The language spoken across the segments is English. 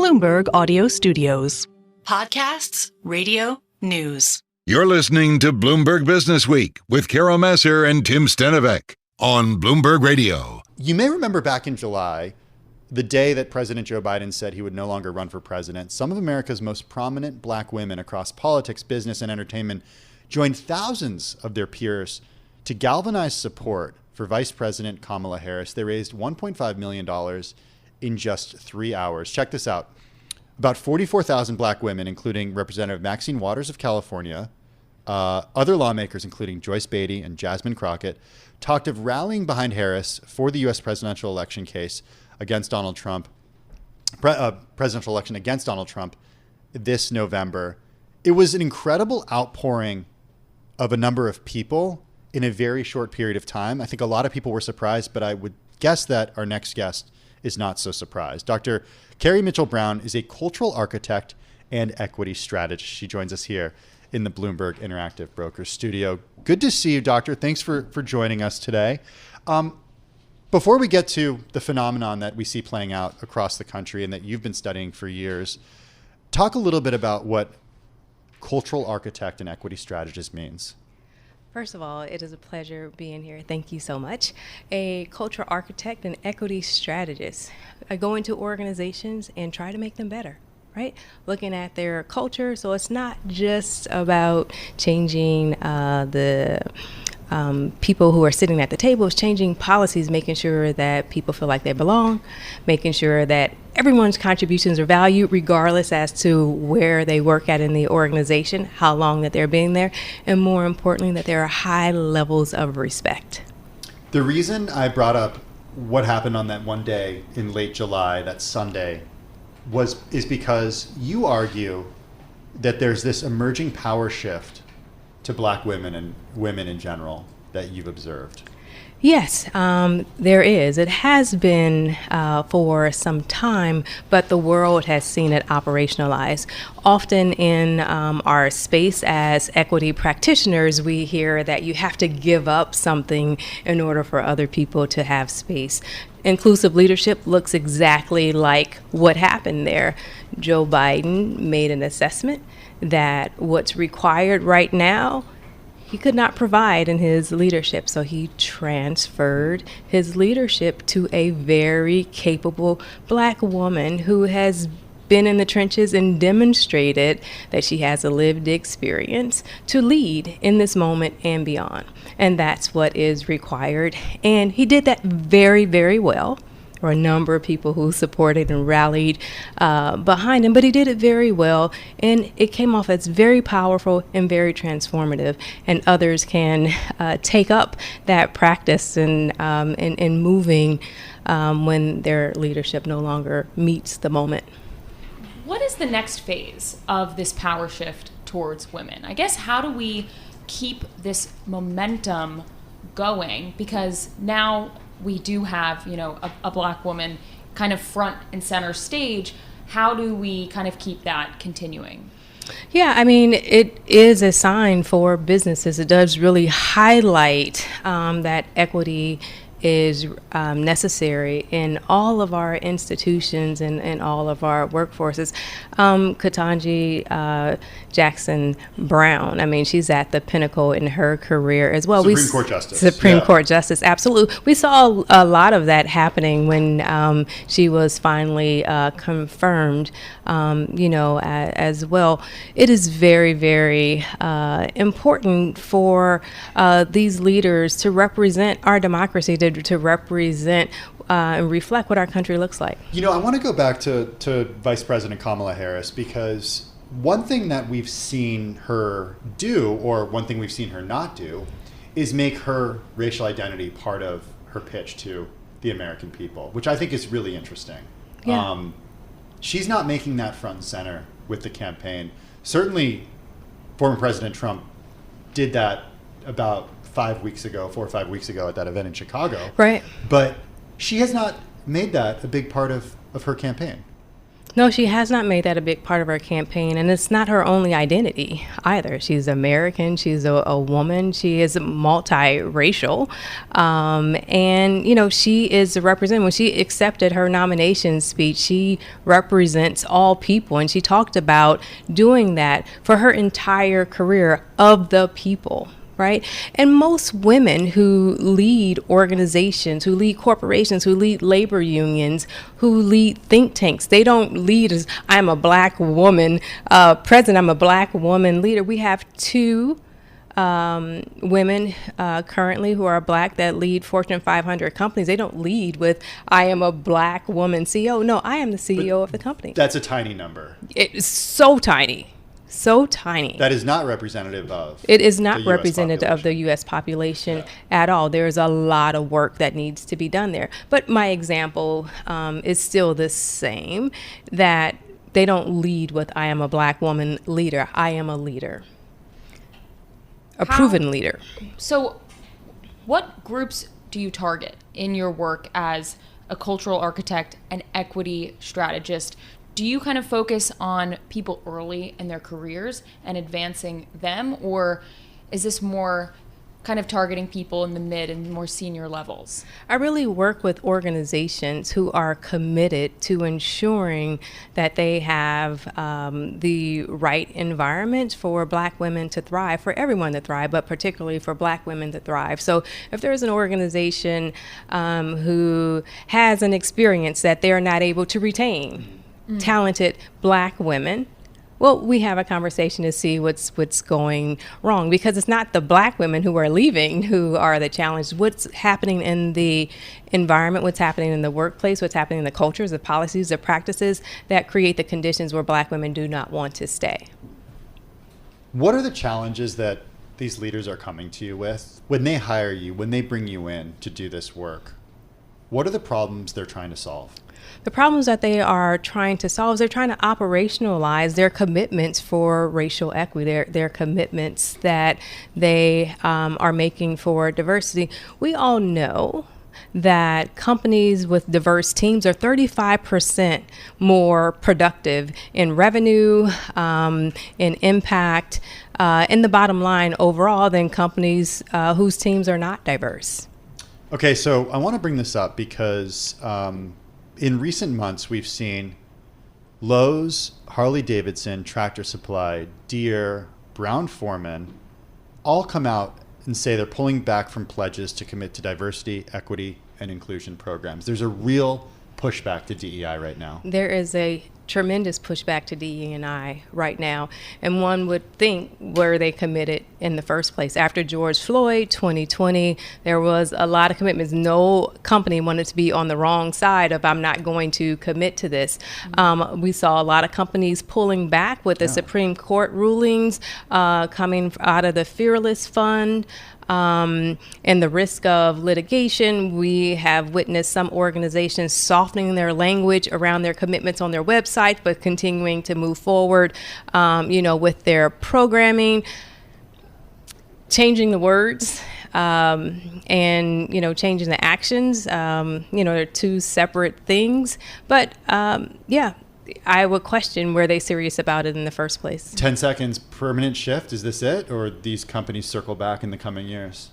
Bloomberg Audio Studios. Podcasts, radio, news. You're listening to Bloomberg Businessweek with Massar and Tim Stenovec on Bloomberg Radio. You may remember back in July, the day that President Joe Biden said he would no longer run for president, some of America's most prominent black women across politics, business, and entertainment joined thousands of their peers to galvanize support for Vice President Kamala Harris. They raised $1.5 million in just 3 hours. Check this out. About 44,000 black women, including Representative Maxine Waters of California, other lawmakers, including Joyce Beatty and Jasmine Crockett, talked of rallying behind Harris for the U.S. presidential election case against Donald Trump, presidential election against Donald Trump this November. It was an incredible outpouring of a number of people in a very short period of time. I think a lot of people were surprised, but I would guess that our next guest is not so surprised. Dr. Kerry Mitchell Brown is a cultural architect and equity strategist. She joins us here in the Bloomberg Interactive Brokers studio. Good to see you, Doctor. Thanks for joining us today. Before we get to the phenomenon that we see playing out across the country and that you've been studying for years, talk a little bit about what cultural architect and equity strategist means. First of all, it is a pleasure being here. Thank you so much. A cultural architect and equity strategist. I go into organizations and try to make them better, right? Looking at their culture. So it's not just about changing the people who are sitting at the table. It's changing policies, making sure that people feel like they belong, making sure that everyone's contributions are valued regardless as to where they work at in the organization, how long that they're being there, and more importantly, that there are high levels of respect. The reason I brought up what happened on that one day in late July, that Sunday, is because you argue that there's this emerging power shift to black women and women in general that you've observed. Yes, there is. It has been for some time, but the world has seen it operationalize. Often in our space as equity practitioners, we hear that you have to give up something in order for other people to have space. Inclusive leadership looks exactly like what happened there. Joe Biden made an assessment that what's required right now he could not provide in his leadership, so he transferred his leadership to a very capable black woman who has been in the trenches and demonstrated that she has a lived experience to lead in this moment and beyond. And that's what is required. And he did that very, very well. Or a number of people who supported and rallied behind him, but he did it very well, and it came off as very powerful and very transformative, and others can take up that practice in moving when their leadership no longer meets the moment. What is the next phase of this power shift towards women? I guess, how do we keep this momentum going? Because now we do have, a black woman kind of front and center stage. How do we kind of keep that continuing? Yeah, I mean, it is a sign for businesses. It does really highlight that equity is necessary in all of our institutions and all of our workforces. Ketanji Jackson Brown, I mean, she's at the pinnacle in her career as well. Supreme Court Justice. Supreme Court Justice, absolutely. We saw a lot of that happening when she was finally confirmed, as well. It is very, very important for these leaders to represent our democracy, to represent and reflect what our country looks like. I want to go back to Vice President Kamala Harris, because one thing that we've seen her do, or one thing we've seen her not do, is make her racial identity part of her pitch to the American people, which I think is really interesting. Yeah. She's not making that front and center with the campaign. Certainly, former President Trump did that about 4 or 5 weeks ago at that event in Chicago. Right. But she has not made that a big part of her campaign. No, she has not made that a big part of her campaign, and it's not her only identity either. She's American, she's a woman, she is multiracial, and she is representing. When she accepted her nomination speech, she represents all people, and she talked about doing that for her entire career of the people. Right? And most women who lead organizations, who lead corporations, who lead labor unions, who lead think tanks, they don't lead as I'm a black woman president, I'm a black woman leader. We have two women currently who are black that lead Fortune 500 companies. They don't lead with I am a black woman CEO. No, I am the CEO of the company. That's a tiny number. It's so tiny. So tiny. That is not representative of. It is not representative of the U.S. population at all. There's a lot of work that needs to be done there. But my example is still the same, that they don't lead with I am a black woman leader. I am a leader. A proven leader. So what groups do you target in your work as a cultural architect and equity strategist? Do you kind of focus on people early in their careers and advancing them, or is this more kind of targeting people in the mid and more senior levels? I really work with organizations who are committed to ensuring that they have the right environment for black women to thrive, for everyone to thrive, but particularly for black women to thrive. So if there's an organization who has an experience that they're not able to retain, talented black women, well, we have a conversation to see what's going wrong, because it's not the black women who are leaving who are the challenge. What's happening in the environment, what's happening in the workplace, what's happening in the cultures, the policies, the practices that create the conditions where black women do not want to stay. What are the challenges that these leaders are coming to you with when they hire you, when they bring you in to do this work? What are the problems they're trying to solve? The problems that they are trying to solve is they're trying to operationalize their commitments for racial equity, their commitments that they are making for diversity. We all know that companies with diverse teams are 35% more productive in revenue, in impact, in the bottom line overall than companies whose teams are not diverse. Okay, so I want to bring this up because in recent months, we've seen Lowe's, Harley-Davidson, Tractor Supply, Deere, Brown-Forman all come out and say they're pulling back from pledges to commit to diversity, equity, and inclusion programs. There's a real pushback to DEI right now. There is a tremendous pushback to DE&I right now, and one would think, were they committed in the first place? After George Floyd, 2020, there was a lot of commitments. No company wanted to be on the wrong side of I'm not going to commit to this. We saw a lot of companies pulling back with the Supreme Court rulings coming out of the Fearless Fund. And the risk of litigation. We have witnessed some organizations softening their language around their commitments on their website, but continuing to move forward, with their programming, changing the words, and, changing the actions. They're two separate things, but I would question, were they serious about it in the first place? 10 seconds, permanent shift, is this it? Or these companies circle back in the coming years?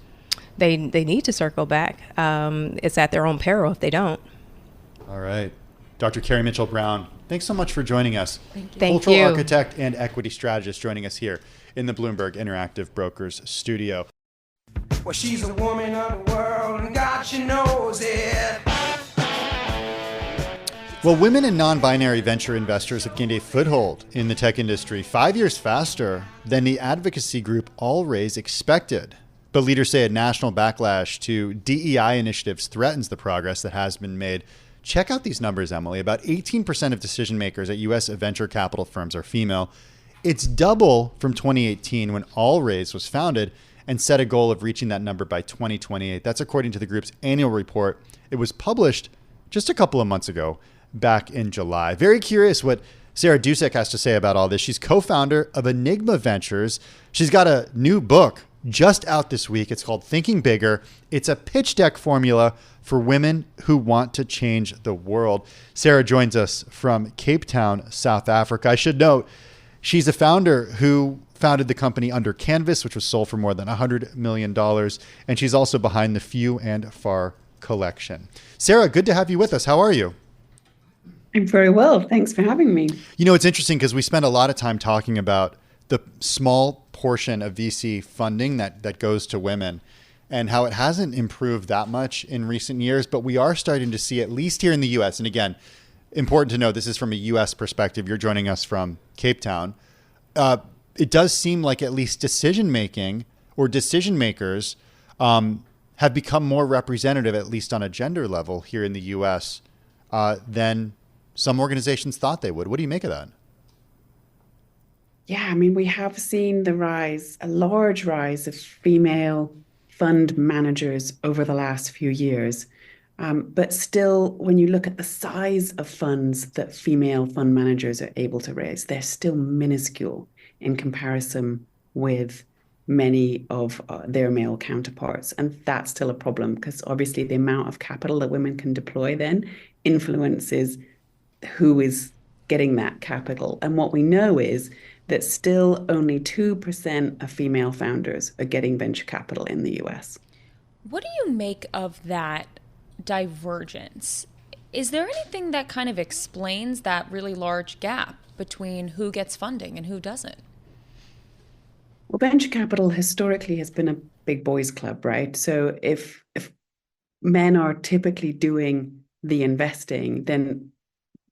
They need to circle back. It's at their own peril if they don't. All right. Dr. Kerry Mitchell Brown, thanks so much for joining us. Thank you. Cultural architect and equity strategist joining us here in the Bloomberg Interactive Brokers studio. Well, she's a woman of the world, and God, she knows it. Well, women and non-binary venture investors have gained a foothold in the tech industry 5 years faster than the advocacy group All Raise expected. But leaders say a national backlash to DEI initiatives threatens the progress that has been made. Check out these numbers, Emily. About 18% of decision makers at U.S. venture capital firms are female. It's double from 2018 when All Raise was founded and set a goal of reaching that number by 2028. That's according to the group's annual report. It was published just a couple of months ago, back in July. Very curious what Sarah Dusek has to say about all this. She's co-founder of Enygma Ventures. She's got a new book just out this week. It's called Thinking Bigger. It's a pitch deck formula for women who want to change the world. Sarah joins us from Cape Town, South Africa. I should note, she's a founder who founded the company Under Canvas, which was sold for more than $100 million. And she's also behind the Few and Far collection. Sarah, good to have you with us. How are you? I'm very well. Thanks for having me. You know, it's interesting because we spend a lot of time talking about the small portion of VC funding that goes to women and how it hasn't improved that much in recent years. But we are starting to see, at least here in the US, and again, important to know, this is from a US perspective. You're joining us from Cape Town. It does seem like at least decision-making or decision makers have become more representative, at least on a gender level here in the US, than some organizations thought they would. What do you make of that? Yeah, I mean, we have seen a large rise of female fund managers over the last few years. But still, when you look at the size of funds that female fund managers are able to raise, they're still minuscule in comparison with many of their male counterparts. And that's still a problem because obviously the amount of capital that women can deploy then influences who is getting that capital. And what we know is that still only 2% of female founders are getting venture capital in the US. What do you make of that divergence? Is there anything that kind of explains that really large gap between who gets funding and who doesn't? Well, venture capital historically has been a big boys club, right? So if men are typically doing the investing, then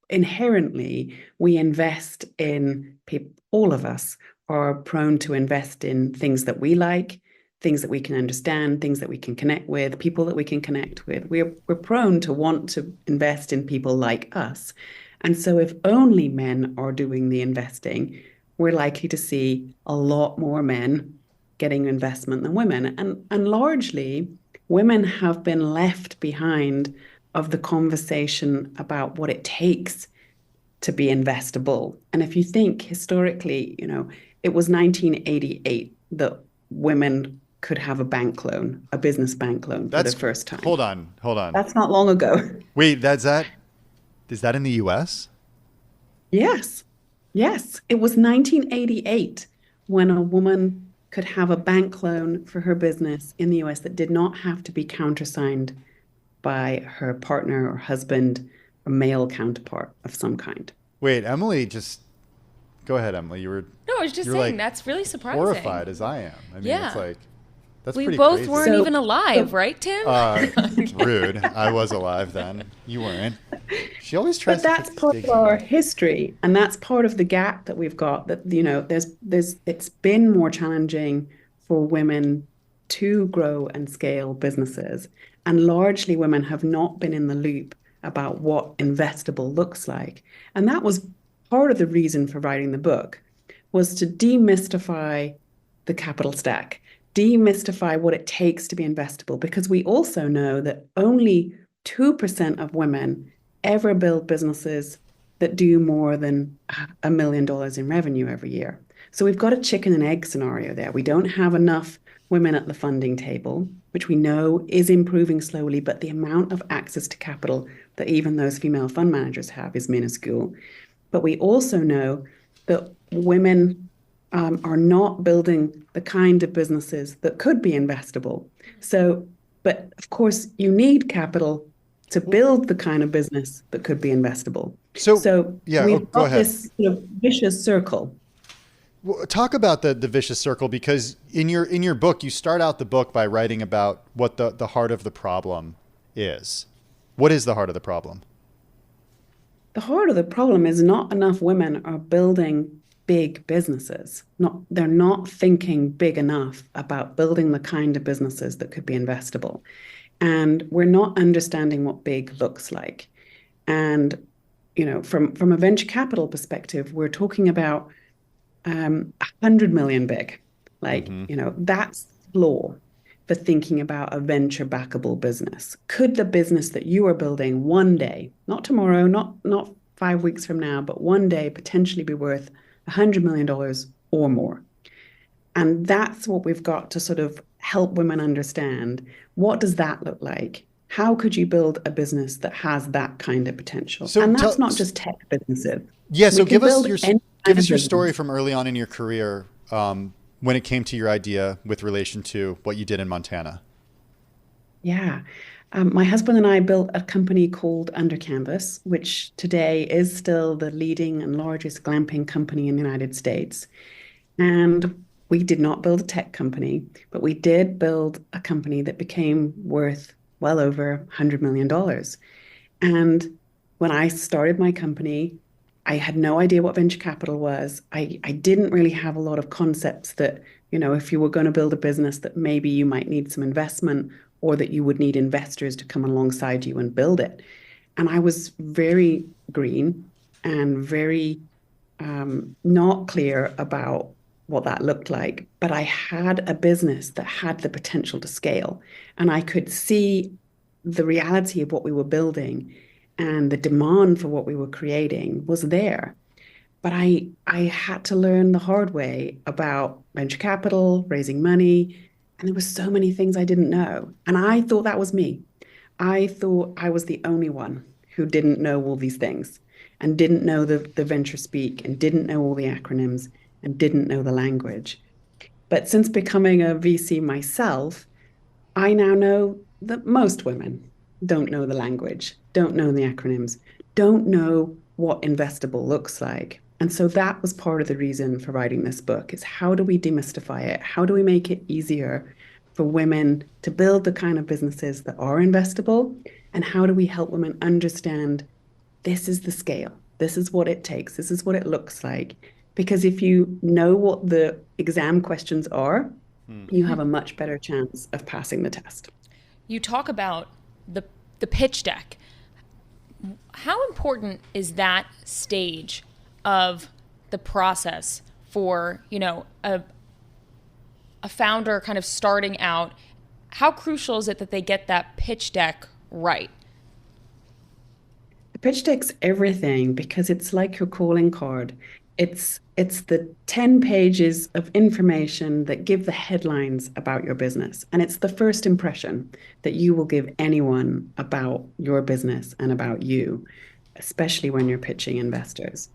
inherently we invest in people. All of us are prone to invest in things that we like, things that we can understand, things that we can connect with, people that we can connect with. We're prone to want to invest in people like us. And so if only men are doing the investing, we're likely to see a lot more men getting investment than women. And largely, women have been left behind of the conversation about what it takes to be investable. And if you think historically, you know, it was 1988 that women could have a bank loan, a business bank loan for the first time. Hold on. That's not long ago. Wait, is that in the US? Yes. It was 1988 when a woman could have a bank loan for her business in the US that did not have to be countersigned by her partner or husband, a male counterpart of some kind. Wait, Emily, go ahead, Emily. No, I was just saying, like, that's really surprising. Horrified as I am. I mean, yeah. It's like, that's we pretty both crazy. weren't even alive, right, Tim? Rude. I was alive then. You weren't. She always tries But that's part of our history, and that's part of the gap that we've got. That, you know, it's been more challenging for women to grow and scale businesses, and largely women have not been in the loop about what investable looks like. And that was part of the reason for writing the book, was to demystify the capital stack, demystify what it takes to be investable, because we also know that only 2% of women ever build businesses that do more than $1 million in revenue every year. So we've got a chicken and egg scenario there. We don't have enough women at the funding table, which we know is improving slowly, but the amount of access to capital that even those female fund managers have is minuscule. But we also know that women are not building the kind of businesses that could be investable. So, but of course, you need capital to build the kind of business that could be investable. So yeah, we've go got ahead. this sort of vicious circle. Well, talk about the vicious circle, because in your book, you start out the book by writing about what the heart of the problem is. What is the heart of the problem? The heart of the problem is not enough women are building big businesses. They're not thinking big enough about building the kind of businesses that could be investable. And we're not understanding what big looks like. And, you know, from a venture capital perspective, we're talking about 100 million big. Like, you know, that's the floor for thinking about a venture backable business. Could the business that you are building one day, not tomorrow, not 5 weeks from now, but one day potentially be worth $100 million or more? And that's what we've got to sort of help women understand. What does that look like? How could you build a business that has that kind of potential? So And that's not just tech businesses. Yeah, so We can give us build your any give kind us of your business. story from early on in your career, when it came to your idea with relation to what you did in Montana. Yeah. My husband and I built a company called Under Canvas, which today is still the leading and largest glamping company in the United States. And we did not build a tech company, but we did build a company that became worth well over $100 million. And when I started my company, I had no idea what venture capital was. I didn't really have a lot of concepts that, if you were going to build a business, that maybe you might need some investment or that you would need investors to come alongside you and build it. And I was very green and very not clear about what that looked like. But I had a business that had the potential to scale. And I could see the reality of what we were building and the demand for what we were creating was there. But I had to learn the hard way about venture capital, raising money, and there were so many things I didn't know. And I thought that was me. I thought I was the only one who didn't know all these things and didn't know the venture speak and didn't know all the acronyms and didn't know the language. But since becoming a VC myself, I now know that most women don't know the language, don't know the acronyms, don't know what investable looks like. And so that was part of the reason for writing this book is how do we demystify it? How do we make it easier for women to build the kind of businesses that are investable? And how do we help women understand this is the scale, this is what it takes, this is what it looks like? Because if you know what the exam questions are, you have a much better chance of passing the test. You talk about the pitch deck. How important is that stage of the process for, a founder kind of starting out? How crucial is it that they get that pitch deck right? The pitch deck's everything because it's like your calling card. It's the 10 pages of information that give the headlines about your business. And it's the first impression that you will give anyone about your business and about you, especially when you're pitching investors.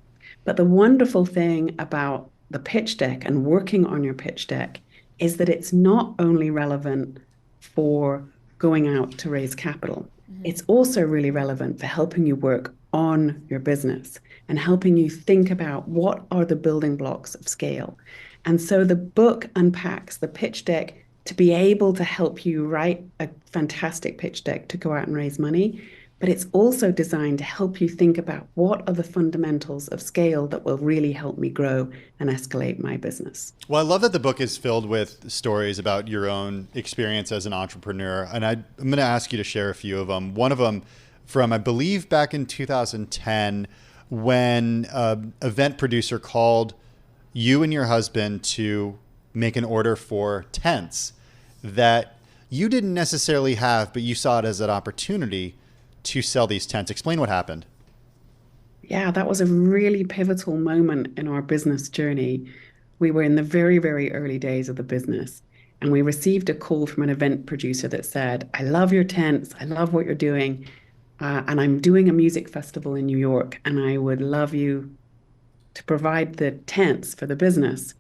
But the wonderful thing about the pitch deck and working on your pitch deck is that it's not only relevant for going out to raise capital. It's also really relevant for helping you work on your business and helping you think about what are the building blocks of scale. And so the book unpacks the pitch deck to be able to help you write a fantastic pitch deck to go out and raise money. But it's also designed to help you think about what are the fundamentals of scale that will really help me grow and escalate my business. Well, I love that the book is filled with stories about your own experience as an entrepreneur. And I'm going to ask you to share a few of them. One of them from, I believe, back in 2010, when an event producer called you and your husband to make an order for tents that you didn't necessarily have, but you saw it as an opportunity to sell these tents. Explain what happened. Yeah, that was a really pivotal moment in our business journey. We were in the very, very early days of the business, and we received a call from an event producer that said, I love your tents. I love what you're doing. And I'm doing a music festival in New York, and I would love you to provide the tents for the business.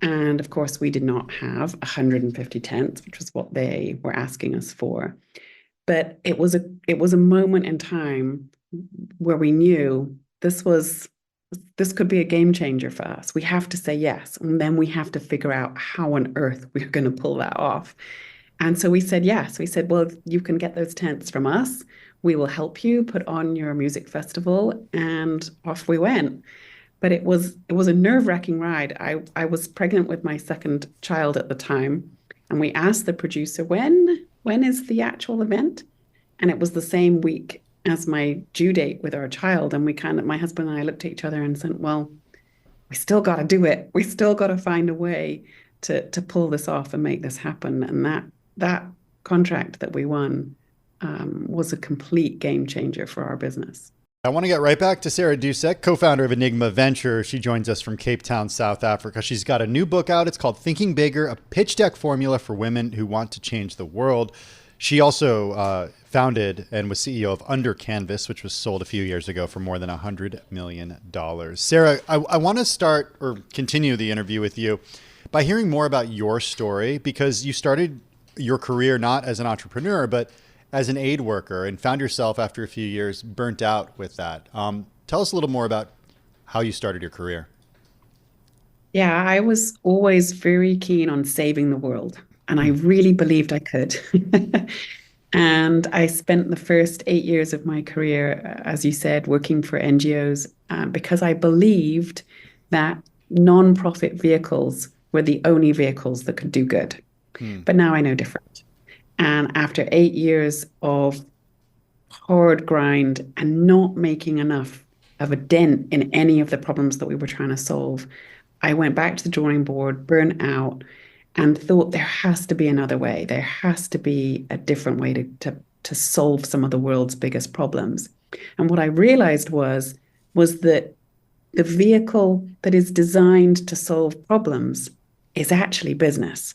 And of course, we did not have 150 tents, which was what they were asking us for. But it was a moment in time where we knew this could be a game changer for us. We have to say yes, and then we have to figure out how on earth we're going to pull that off. And so we said yes. We said, well, you can get those tents from us. We will help you put on your music festival, and off we went. But it was a nerve-wracking ride. I was pregnant with my second child at the time, and we asked the producer, when is the actual event? And it was the same week as my due date with our child. And my husband and I looked at each other and said, well, we still got to do it. We still got to find a way to pull this off and make this happen. And that contract that we won was a complete game changer for our business. I want to get right back to Sarah Dusek, co-founder of Enygma Ventures. She joins us from Cape Town, South Africa. She's got a new book out. It's called Thinking Bigger, a pitch deck formula for women who want to change the world. She also founded and was CEO of Under Canvas, which was sold a few years ago for more than $100 million. Sarah, I want to start or continue the interview with you by hearing more about your story, because you started your career not as an entrepreneur, but as an aid worker, and found yourself after a few years burnt out with that. Tell us a little more about how you started your career. Yeah, I was always very keen on saving the world, and I really believed I could. And I spent the first 8 years of my career, as you said, working for NGOs, because I believed that non-profit vehicles were the only vehicles that could do good. But now I know different. And after 8 years of hard grind and not making enough of a dent in any of the problems that we were trying to solve, I went back to the drawing board, burnt out, and thought there has to be another way. There has to be a different way to solve some of the world's biggest problems. And what I realized was that the vehicle that is designed to solve problems is actually business.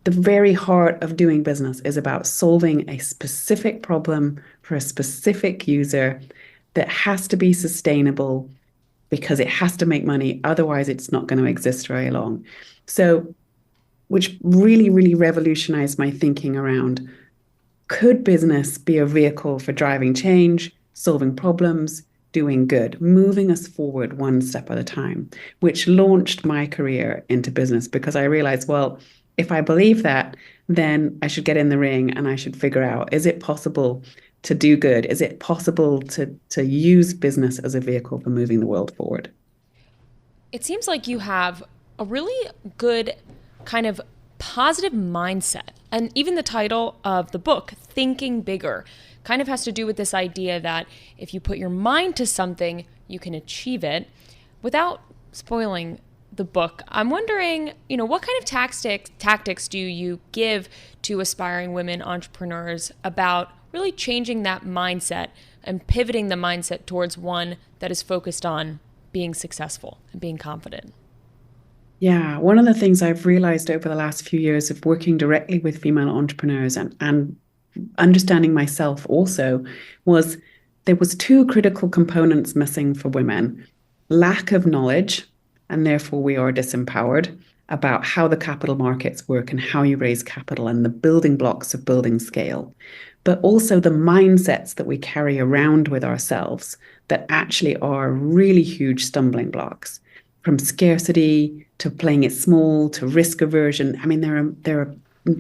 The very heart of doing business is about solving a specific problem for a specific user that has to be sustainable because it has to make money. Otherwise, it's not going to exist very long. So, which really, really revolutionized my thinking around, could business be a vehicle for driving change, solving problems, doing good, moving us forward one step at a time, which launched my career into business, because I realized, well, if I believe that, then I should get in the ring and I should figure out, is it possible to do good? Is it possible to use business as a vehicle for moving the world forward? It seems like you have a really good kind of positive mindset. And even the title of the book, Thinking Bigger, kind of has to do with this idea that if you put your mind to something, you can achieve it. Without spoiling the book, I'm wondering, what kind of tactics do you give to aspiring women entrepreneurs about really changing that mindset and pivoting the mindset towards one that is focused on being successful and being confident? Yeah, one of the things I've realized over the last few years of working directly with female entrepreneurs and understanding myself also was there was two critical components missing for women: lack of knowledge, and therefore we are disempowered, about how the capital markets work and how you raise capital and the building blocks of building scale, but also the mindsets that we carry around with ourselves that actually are really huge stumbling blocks, from scarcity to playing it small to risk aversion. I mean, there are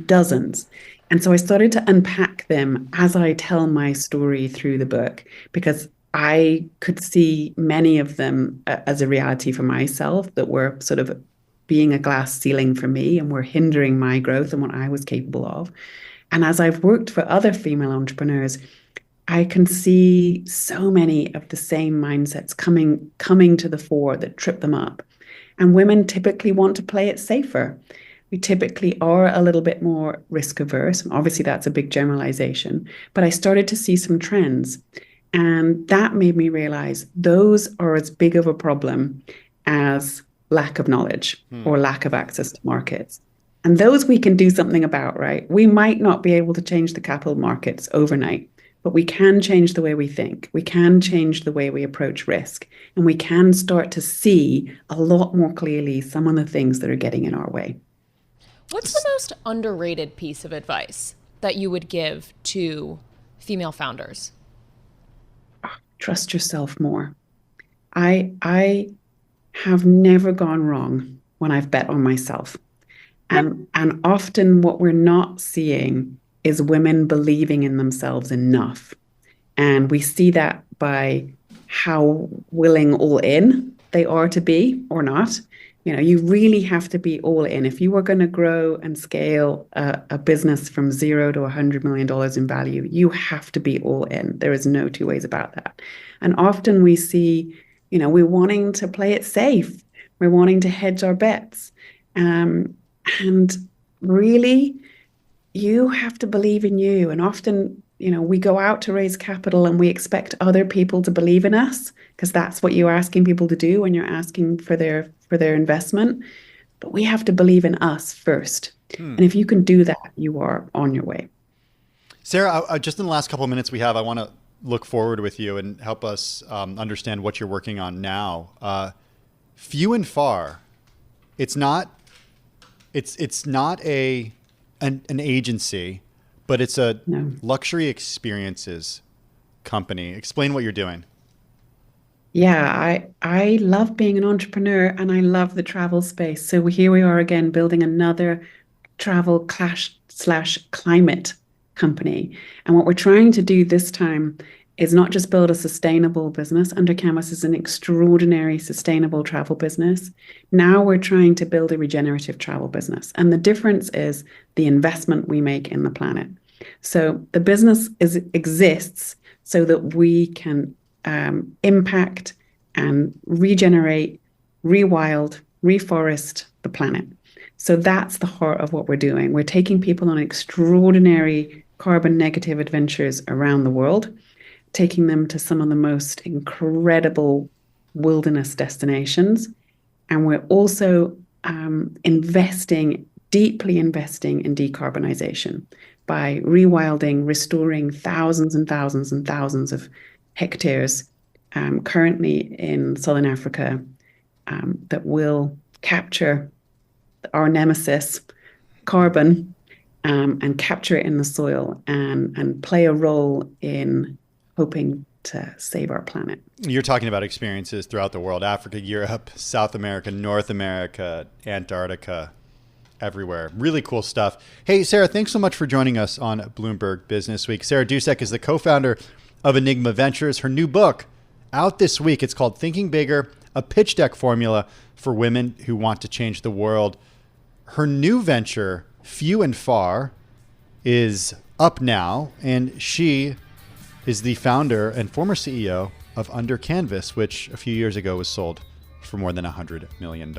dozens. And so I started to unpack them as I tell my story through the book, because I could see many of them as a reality for myself that were sort of being a glass ceiling for me and were hindering my growth and what I was capable of. And as I've worked for other female entrepreneurs, I can see so many of the same mindsets coming to the fore that trip them up. And women typically want to play it safer. We typically are a little bit more risk averse. And obviously, that's a big generalization. But I started to see some trends. And that made me realize those are as big of a problem as lack of knowledge or lack of access to markets. And those we can do something about, right? We might not be able to change the capital markets overnight, but we can change the way we think. We can change the way we approach risk. And we can start to see a lot more clearly some of the things that are getting in our way. What's the most underrated piece of advice that you would give to female founders? Trust yourself more. I have never gone wrong when I've bet on myself. And often what we're not seeing is women believing in themselves enough. And we see that by how willing all in they are to be or not. You really have to be all in. If you are going to grow and scale a business from $0 to $100 million in value, you have to be all in. There is no two ways about that. And often we see, we're wanting to play it safe. We're wanting to hedge our bets. And really, you have to believe in you. And often we go out to raise capital and we expect other people to believe in us, because that's what you're asking people to do when you're asking for their investment. But we have to believe in us first. And if you can do that, you are on your way. Sarah, just in the last couple of minutes we have, I want to look forward with you and help us understand what you're working on now. Few and far, it's not an agency, but it's a luxury experiences company. Explain what you're doing. Yeah, I love being an entrepreneur and I love the travel space. So here we are again, building another travel / climate company. And what we're trying to do this time is not just build a sustainable business. Under Canvas is an extraordinary sustainable travel business. Now we're trying to build a regenerative travel business. And the difference is the investment we make in the planet. So the business exists so that we can impact and regenerate, rewild, reforest the planet. So that's the heart of what we're doing. We're taking people on extraordinary carbon negative adventures around the world, taking them to some of the most incredible wilderness destinations. And we're also deeply investing in decarbonization by rewilding, restoring thousands and thousands and thousands of hectares currently in Southern Africa that will capture our nemesis, carbon, and capture it in the soil and play a role in hoping to save our planet. You're talking about experiences throughout the world: Africa, Europe, South America, North America, Antarctica, everywhere. Really cool stuff. Hey, Sarah, thanks so much for joining us on Bloomberg Businessweek. Sarah Dusek is the co-founder of Enygma Ventures. Her new book out this week. It's called Thinking Bigger, a pitch deck formula for women who want to change the world. Her new venture, Few and Far, is up now, and she is the founder and former CEO of Under Canvas, which a few years ago was sold for more than $100 million.